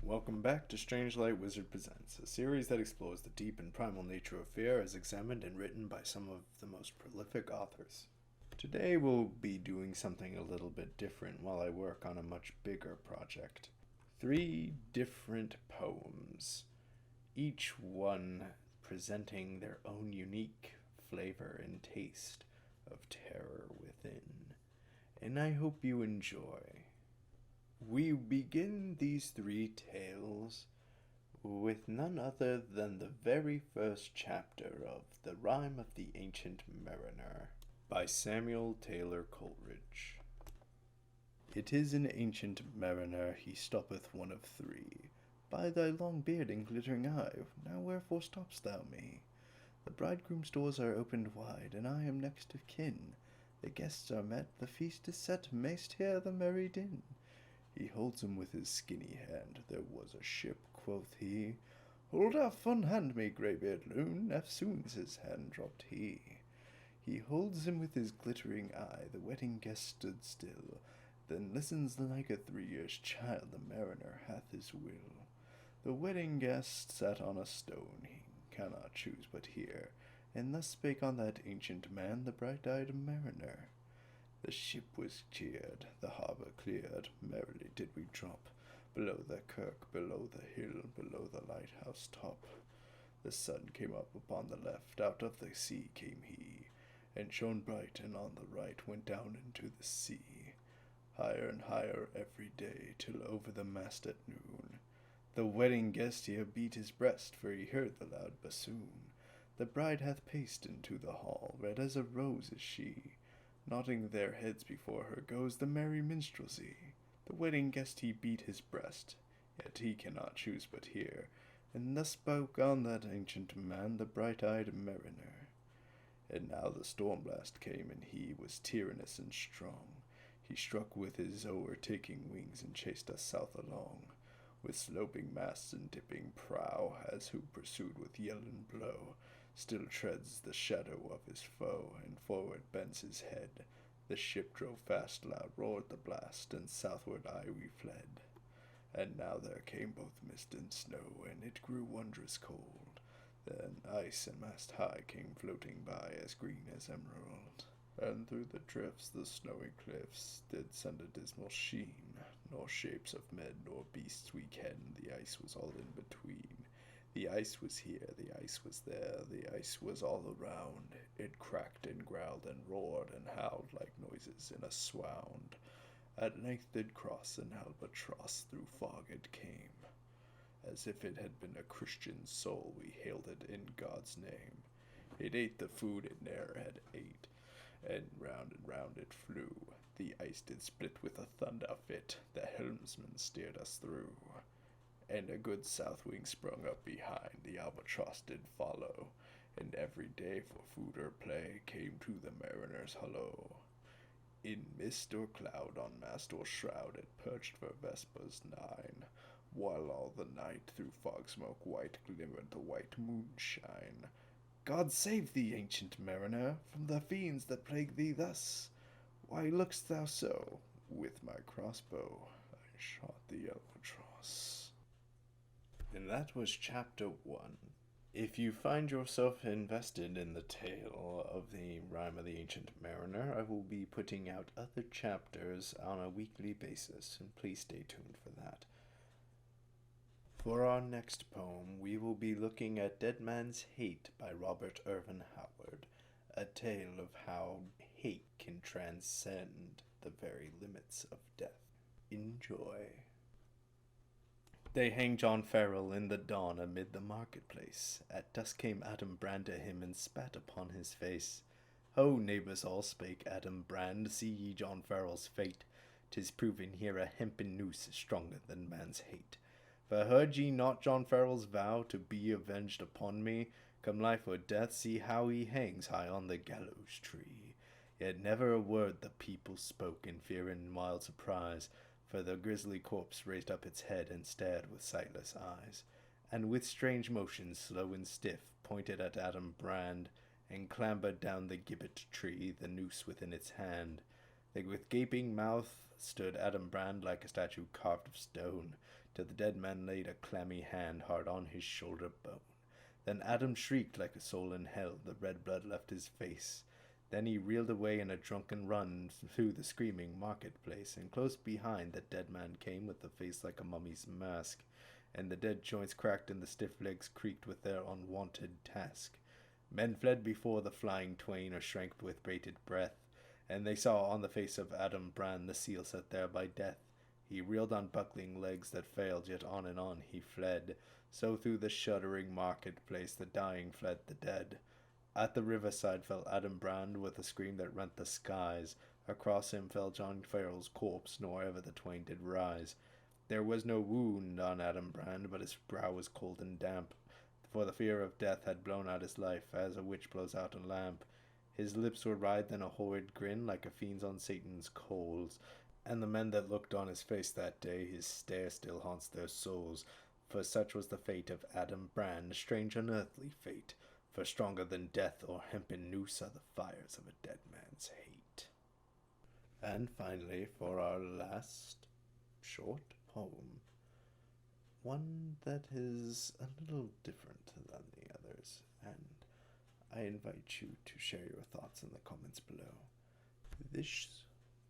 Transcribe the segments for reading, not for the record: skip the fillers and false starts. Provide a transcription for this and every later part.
Welcome back to Strange Light Wizard Presents, a series that explores the deep and primal nature of fear as examined and written by some of the most prolific authors. Today we'll be doing something a little bit different while I work on a much bigger project. 3 different poems, each one presenting their own unique flavor and taste of terror within. And I hope you enjoy. We begin these 3 tales with none other than the very first chapter of The Rime of the Ancient Mariner by Samuel Taylor Coleridge. It is an ancient mariner, he stoppeth one of 3. By thy long beard and glittering eye, now wherefore stopp'st thou me? The bridegroom's doors are opened wide, and I am next of kin. The guests are met, the feast is set, mayst hear the merry din. He holds him with his skinny hand. There was a ship, quoth he. Hold off, unhand me, greybeard loon. Eftsoons his hand dropped he. He holds him with his glittering eye. The wedding guest stood still, then listens like a 3 years child. The mariner hath his will. The wedding guest sat on a stone. He cannot choose but hear. And thus spake on that ancient man, the bright-eyed mariner. The ship was cheered, the harbour cleared, merrily did we drop, below the kirk, below the hill, below the lighthouse top. The sun came up upon the left, out of the sea came he, and shone bright, and on the right went down into the sea. Higher and higher every day, till over the mast at noon. The wedding guest here beat his breast, for he heard the loud bassoon. The bride hath paced into the hall, red as a rose is she. Nodding their heads before her goes the merry minstrelsy. The wedding guest he beat his breast, yet he cannot choose but hear. And thus spoke on that ancient man, the bright-eyed mariner. And now the storm blast came, and he was tyrannous and strong. He struck with his o'ertaking wings, and chased us south along. With sloping masts and dipping prow, as who pursued with yell and blow, still treads the shadow of his foe, and forward bends his head. The ship drove fast, loud roared the blast, and southward aye we fled. And now there came both mist and snow, and it grew wondrous cold. Then ice and mast high came floating by, as green as emerald. And through the drifts the snowy cliffs did send a dismal sheen. Nor shapes of men nor beasts we ken, the ice was all in between. The ice was here, the ice was there, the ice was all around. It cracked and growled and roared and howled like noises in a swound. At length did cross an albatross, through fog it came. As if it had been a Christian soul, we hailed it in God's name. It ate the food it ne'er had ate, and round it flew. The ice did split with a thunder fit, the helmsman steered us through. And a good south wind sprung up behind, the albatross did follow, and every day for food or play came to the mariner's hollo. In mist or cloud, on mast or shroud, it perched for vespers 9, while all the night through fog smoke white glimmered the white moonshine. God save thee, ancient mariner, from the fiends that plague thee thus. Why look'st thou so? With my crossbow I shot the albatross. And that was chapter 1. If you find yourself invested in the tale of the Rime of the Ancient Mariner, I will be putting out other chapters on a weekly basis, and please stay tuned for that. For our next poem, we will be looking at Dead Man's Hate by Robert Ervin Howard, a tale of how hate can transcend the very limits of death. Enjoy. They hanged John Farrell in the dawn amid the marketplace. At dusk came Adam Brand to him and spat upon his face. Ho, neighbours all, spake Adam Brand, see ye John Farrell's fate. 'Tis proven here a hempen noose is stronger than man's hate. For heard ye not John Farrell's vow to be avenged upon me? Come life or death, see how he hangs high on the gallows tree. Yet never a word the people spoke in fear and wild surprise, for the grisly corpse raised up its head and stared with sightless eyes, and with strange motions, slow and stiff, pointed at Adam Brand, and clambered down the gibbet tree, the noose within its hand. Then with gaping mouth stood Adam Brand like a statue carved of stone, till the dead man laid a clammy hand hard on his shoulder bone. Then Adam shrieked like a soul in hell, the red blood left his face. Then he reeled away in a drunken run through the screaming marketplace, and close behind the dead man came with a face like a mummy's mask, and the dead joints cracked and the stiff legs creaked with their unwonted task. Men fled before the flying twain, or shrank with bated breath, and they saw on the face of Adam Brand the seal set there by death. He reeled on buckling legs that failed, yet on and on he fled. So through the shuddering marketplace the dying fled the dead. At the riverside fell Adam Brand with a scream that rent the skies. Across him fell John Farrell's corpse, nor ever the twain did rise. There was no wound on Adam Brand, but his brow was cold and damp, for the fear of death had blown out his life, as a witch blows out a lamp. His lips were writhed in a horrid grin, like a fiend's on Satan's coals, and the men that looked on his face that day, his stare still haunts their souls. For such was the fate of Adam Brand, strange unearthly fate, for stronger than death or hempen noose are the fires of a dead man's hate. And finally, for our last short poem, one that is a little different than the others, and I invite you to share your thoughts in the comments below. This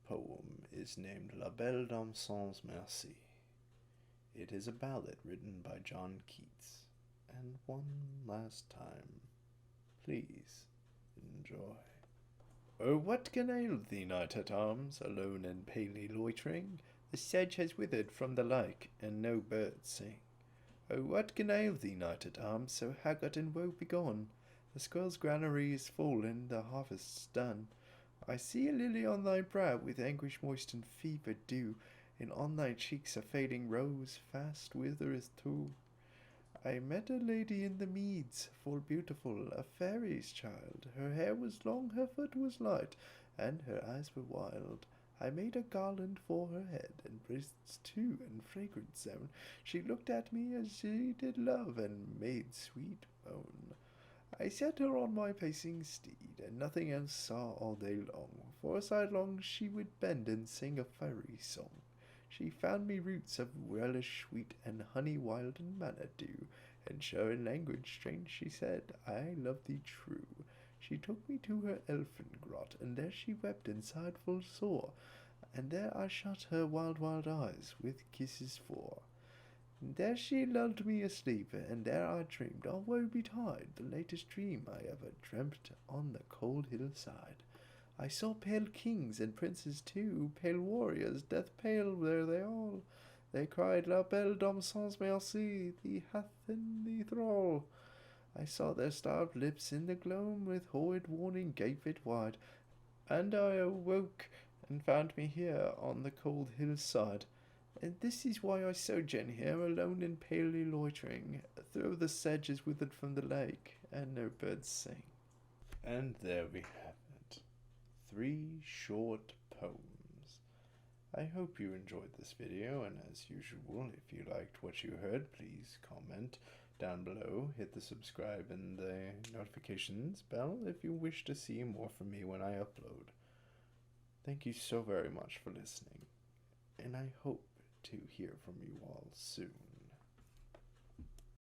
poem is named La Belle Dame Sans Merci. It is a ballad written by John Keats, and one last time, please enjoy. Oh, what can ail thee, knight-at-arms, alone and palely loitering? The sedge has withered from the like, and no birds sing. Oh, what can ail thee, knight-at-arms, so haggard and woe-begone? The squirrel's granary is full, and the harvest's done. I see a lily on thy brow, with anguish moist and fevered dew, and on thy cheeks a fading rose fast withereth too. I met a lady in the meads, full beautiful, a fairy's child. Her hair was long, her foot was light, and her eyes were wild. I made a garland for her head, and wrists too, and fragrant sound. She looked at me as she did love, and made sweet moan. I set her on my pacing steed, and nothing else saw all day long. For a sidelong she would bend and sing a fairy song. She found me roots of relish sweet, and honey wild and manna dew, and sure in language strange she said, I love thee true. She took me to her elfin grot, and there she wept and sighed full sore, and there I shut her wild, wild eyes with kisses for. And there she lulled me asleep, and there I dreamed, all woe betide, the latest dream I ever dreamt on the cold hillside. I saw pale kings and princes too, pale warriors, death pale were they all. They cried, La Belle Dame Sans Merci, thee hath in thee thrall. I saw their starved lips in the gloam, with horrid warning gape it wide, and I awoke, and found me here on the cold hillside. And this is why I sojourn here, alone and palely loitering, though the sedge is withered from the lake, and no birds sing. And there we have it. 3 short poems. I hope you enjoyed this video, and as usual, if you liked what you heard, please comment down below, hit the subscribe and the notifications bell if you wish to see more from me when I upload. Thank you so very much for listening, and I hope to hear from you all soon.